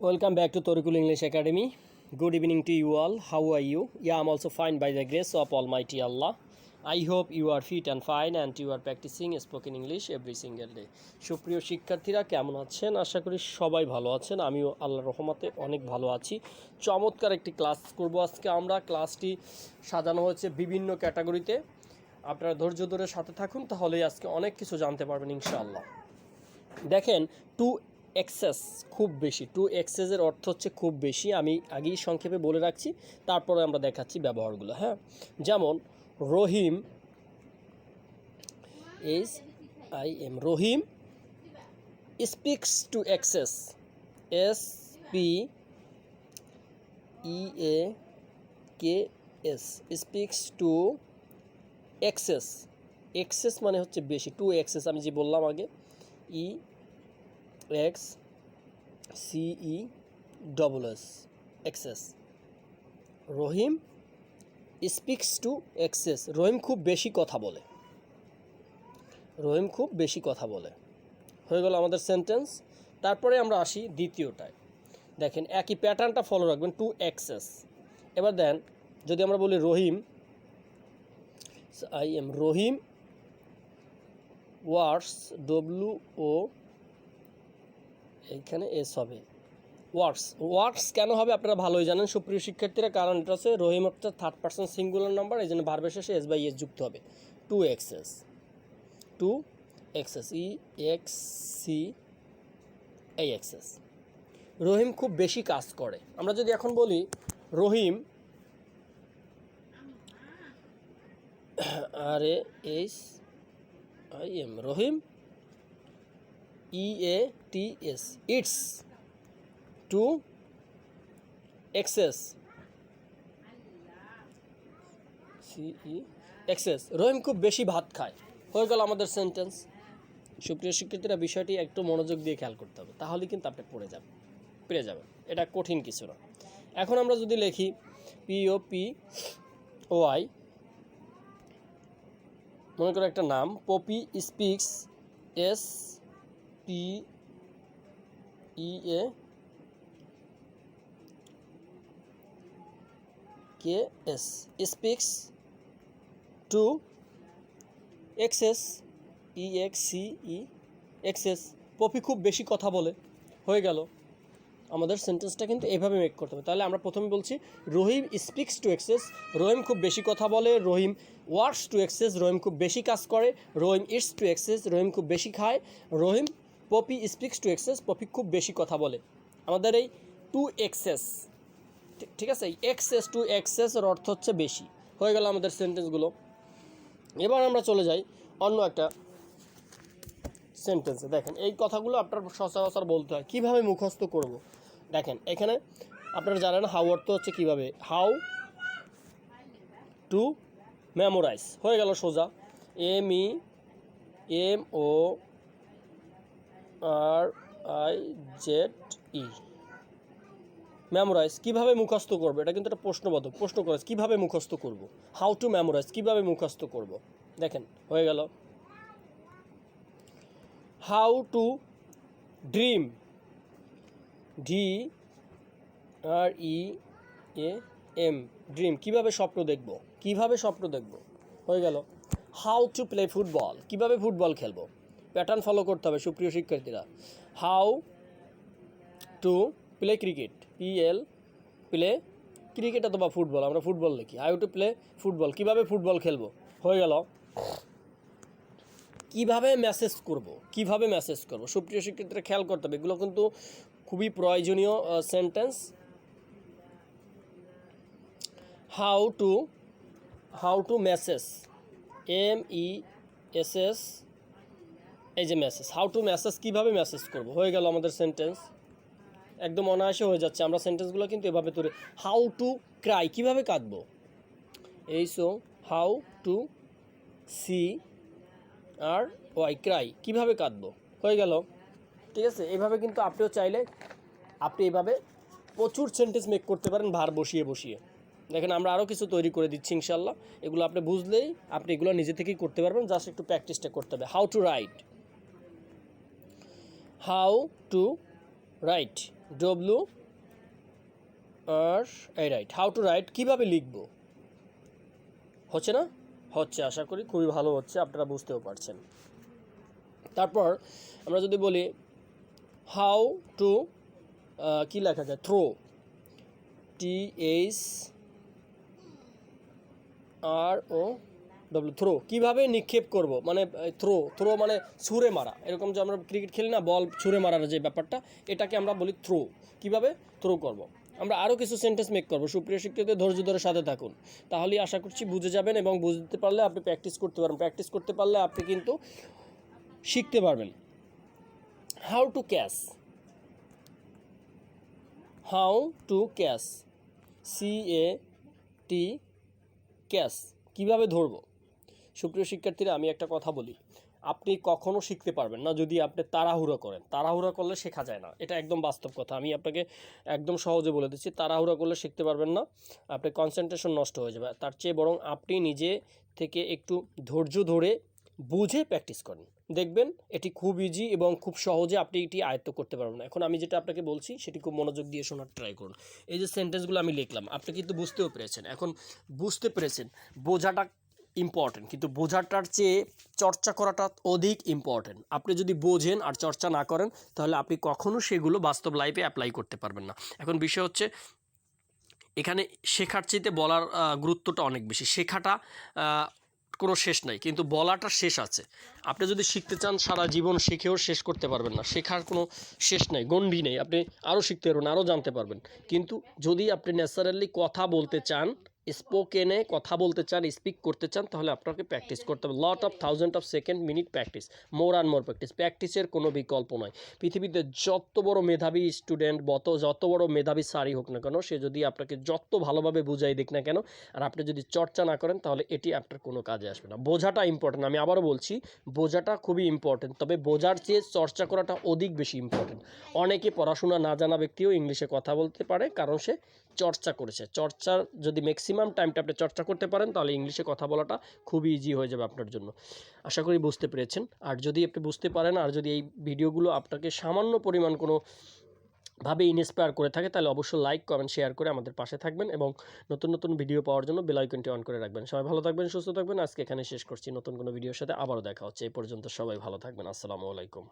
Welcome back to Torikul English Academy. Good evening to you all. How are you? Yeah, I'm also fine by the grace of Almighty Allah. I hope you are fit and fine and you are practicing spoken English every single day. সুপ্রিয় শিক্ষার্থীরা কেমন আছেন? আশা করি সবাই ভালো আছেন। আমিও আল্লাহর রহমতে অনেক ভালো আছি। চমৎকার একটি ক্লাস করব আজকে আমরা। ক্লাসটি সাজানো হয়েছে বিভিন্ন ক্যাটাগরিতে। আপনারা ধৈর্য ধরে সাথে থাকুন, তাহলেই আজকে অনেক কিছু জানতে পারবেন ইনশাআল্লাহ। দেখেন, টু এক্সেস খুব বেশি। টু এক্সেসের অর্থ হচ্ছে খুব বেশি। আমি আগেই সংক্ষেপে বলে রাখছি, তারপরে আমরা দেখাচ্ছি ব্যবহারগুলো। হ্যাঁ, যেমন Rahim Rahim speaks to excess, SPEAKS, speaks to excess. Excess মানে হচ্ছে বেশি। টু এক্সেস আমি যে বললাম আগে, EXCESS, access. Rahim speaks to excess, Rahim খুব বেশি কথা বলে। রহিম খুব বেশি কথা বলে। হয়ে গেল আমাদের সেন্টেন্স। তারপরে আমরা আসি দ্বিতীয়টায়। দেখেন, একই প্যাটার্নটা ফলো রাখবেন। To access. এবার দেন, যদি আমরা বলি রহিম, রহিম ওয়ার্কস, WO, এইখানে এস হবে, ওয়ার্কস কেন হবে আপনারা ভালোই জানেন সুপ্রিয় শিক্ষার্থীরা, কারণ এটা হচ্ছে রহিম একটা থার্ড পারসন সিঙ্গুলার নাম্বার, এই জন্য ভার্বের শেষে এস বাই এস যুক্ত হবে। Two access, EXCEXS। রহিম খুব বেশি কাজ করে। আমরা যদি এখন বলি Rahim Rahim EATS, eats to access, CEXS। Rahim খুব বেশি ভাত খায়। হয়ে গেল আমাদের সেন্টেন্স। সুপ্রিয় শিক্ষার্থীরা, বিষয়টি একটু মনোযোগ দিয়ে খেয়াল করতে হবে, তাহলে কিন্তু আপনি পেরে যাবেন। এটা কঠিন কিছু না। এখন আমরা যদি লিখি POPOI, মনে করো একটা নাম, Popy speaks, SPEAKS, speaks to access, EXCEXS। Popy খুব বেশি কথা বলে। হয়ে গেল আমাদের সেন্টেন্সটা কিন্তু এভাবে মেক করতে হবে। তাহলে আমরা প্রথমে বলছি Rahim speaks to excess, Rahim খুব বেশি কথা বলে। Rahim works to excess, Rahim খুব বেশি কাজ করে। Rahim eats to excess, Rahim খুব বেশি খায়। Rahim Poppy speaks to excess, Poppy খুব বেশি কথা বলে। আমাদের এই টু এক্সেস, ঠিক আছে, এই এক্সেস টু এক্সেসের অর্থ হচ্ছে বেশি। হয়ে গেল আমাদের সেন্টেন্সগুলো। এবার আমরা চলে যাই অন্য একটা সেন্টেন্সে। দেখেন, এই কথাগুলো আপনার সচরাচর বলতে হয়। কীভাবে মুখস্থ করব? দেখেন, এখানে আপনারা জানেন হাউ অর্থ হচ্ছে কীভাবে, হাউ টু মেমোরাইজ। হয়ে গেল সোজা, MEMORIZE, মেমোরাইজ। কীভাবে মুখস্থ করবো? এটা কিন্তু একটা প্রশ্নবোধক, প্রশ্ন করে কীভাবে মুখস্থ করব। হাউ টু মেমোরাইজ, কীভাবে মুখস্থ করব। দেখেন, হয়ে গেল how to dream, DREAM, dream. কীভাবে স্বপ্ন দেখব, কীভাবে স্বপ্ন দেখব। হয়ে গেল হাউ টু প্লে ফুটবল, কীভাবে ফুটবল খেলবো। প্যাটার্ন ফলো করতে হবে সুপ্রিয় শিক্ষার্থীরা। How to play cricket, play cricket অথবা ফুটবল, আমরা ফুটবল লিখি। হাউ টু প্লে ফুটবল, কীভাবে ফুটবল খেলবো। হয়ে গেল কীভাবে মেসেজ করব, সুপ্রিয় শিক্ষার্থীরা খেয়াল করতে হবে, এগুলো কিন্তু খুবই প্রয়োজনীয় sentence. How to message, MESS, এই যে মেসেজ। হাউ টু মেসেজ, কীভাবে মেসেজ করব। হয়ে গেল আমাদের সেন্টেন্স। একদম অনায়াসে হয়ে যাচ্ছে। আমরা সেন্টেন্সগুলো কিন্তু এভাবে তৈরি। হাউ টু ক্রাই, কীভাবে কাঁদবো। হাউ টু CRY, ক্রাই, কীভাবে কাঁদবো। হয়ে গেল, ঠিক আছে। এইভাবে কিন্তু আপনিও চাইলে আপনি এইভাবে প্রচুর সেন্টেন্স মেক করতে পারেন ভার বসিয়ে। দেখেন, আমরা আরও কিছু তৈরি করে দিচ্ছি ইনশাল্লাহ। এগুলো আপনি বুঝলেই আপনি এগুলো নিজে থেকেই করতে পারবেন, জাস্ট একটু প্র্যাকটিসটা করতে হবে। How to right, W R এই রাইট। হাউ টু রাইট, কীভাবে লিখব, হচ্ছে না? হচ্ছে, আশা করি খুবই ভালো হচ্ছে, আপনারা বুঝতেও পারছেন। তারপর আমরা যদি বলি হাউ টু, কী লেখা যায়, throw, TH RO W, throw, কীভাবে নিক্ষেপ করব, মানে থ্রো মানে ছুঁড়ে মারা, এরকম যে আমরা ক্রিকেট খেলি না, বল ছুঁড়ে মারার যে ব্যাপারটা, এটাকে আমরা বলি থ্রো। কীভাবে থ্রো করব। আমরা আরও কিছু সেন্টেন্স মেক করবো। সুপ্রিয় শিক্ষিত, ধৈর্য ধরে সাথে থাকুন, তাহলেই আশা করছি বুঝে যাবেন, এবং বুঝতে পারলে আপনি প্র্যাকটিস করতে পারবেন। প্র্যাকটিস করতে পারলে আপনি কিন্তু শিখতে পারবেন। How to catch, how to catch, CAT, catch, কীভাবে ধরব। সুপ্রিয় শিক্ষার্থীরা, আমি একটা কথা বলি, আপনি কখনো শিখতে পারবেন না যদি আপনি তাড়াহুড়ো করেন। তাড়াহুড়ো করলে শেখা যায় না, এটা একদম বাস্তব কথা। আমি আপনাকে একদম সহজে বলে দিচ্ছি, তাড়াহুড়ো করলে শিখতে পারবেন না, আপনি কনসেন্ট্রেশন নষ্ট হয়ে যাবে। তার চেয়ে বরং আপনি নিজে থেকে একটু ধৈর্য ধরে বুঝে প্র্যাকটিস করেন, দেখবেন এটি খুব ইজি এবং খুব সহজে আপনি এটি আয়ত্ত করতে পারবেন। এখন আমি যেটা আপনাকে বলছি সেটি খুব মনোযোগ দিয়ে শোনার ট্রাই করুন। এই যে সেন্টেন্সগুলো আমি লিখলাম, আপনি কিন্তু বুঝতেও পেরেছেন। এখন বুঝতে পেরেছেন, বোঝাটা ইম্পর্টেন্ট, কিন্তু বোঝাটার চেয়ে চর্চা করাটা অধিক ইম্পর্টেন্ট। আপনি যদি বোঝেন আর চর্চা না করেন, তাহলে আপনি কখনো সেগুলো বাস্তব লাইফে অ্যাপ্লাই করতে পারবেন না। এখন বিষয় হচ্ছে, এখানে শেখার চাইতে বলার গুরুত্বটা অনেক বেশি। শেখাটা কোনো শেষ নাই, কিন্তু বলাটা শেষ আছে। আপনি যদি শিখতে চান, সারা জীবন শিখেও শেষ করতে পারবেন না। শেখার কোনো শেষ নেই, গণ্ডি নেই। আপনি আরও শিখতে পারবেন, আরও জানতে পারবেন। কিন্তু যদি আপনি ন্যাচারালি কথা বলতে চান, স্পোকেনে কথা বলতে চান, স্পিক করতে চান, তাহলে আপনাকে প্র্যাকটিস করতে হবে। Lot of thousand of second minute practice, more and more practice. প্র্যাকটিসের কোনো বিকল্প নয়। পৃথিবীতে যত বড় মেধাবী স্টুডেন্ট, যত বড় মেধাবী স্যারই হোক না কেন, সে যদি আপনাকে যত ভালোভাবে বুঝাই দিক না কেন, আর আপনি যদি চর্চা না করেন, তাহলে এটি আপনার কোনো কাজে আসবে না। বোঝাটা ইম্পর্টেন্ট, আমি আবারও বলছি, বোঝাটা খুবই ইম্পর্টেন্ট, তবে বোঝার চেয়ে চর্চা করাটা অধিক বেশি ইম্পর্টেন্ট। অনেকে পড়াশোনা না জানা ব্যক্তিও ইংলিশে কথা বলতে পারে, কারণ সে চর্চা করেছে। চর্চার যদি ম্যাক্সিমাম টাইমটা আপনি চর্চা করতে পারেন, তাহলে ইংলিশে কথা বলাটা খুবই ইজি হয়ে যাবে আপনার জন্য। আশা করি বুঝতে পেরেছেন। আর যদি আপনি বুঝতে পারেন, আর যদি এই ভিডিওগুলো আপনাকে সামান্য পরিমাণ কোনো ভাবে ইন্সপায়ার করে থাকে, তাহলে অবশ্যই লাইক, কমেন্ট, শেয়ার করে আমাদের পাশে থাকবেন, এবং নতুন নতুন ভিডিও পাওয়ার জন্য বেল আইকনটি অন করে রাখবেন। সবাই ভালো থাকবেন, সুস্থ থাকবেন। আজকে এখানে শেষ করছি, নতুন কোনো ভিডিওর সাথে আবারও দেখা হচ্ছে। এই পর্যন্ত সবাই ভালো থাকবেন। আসসালামু আলাইকুম।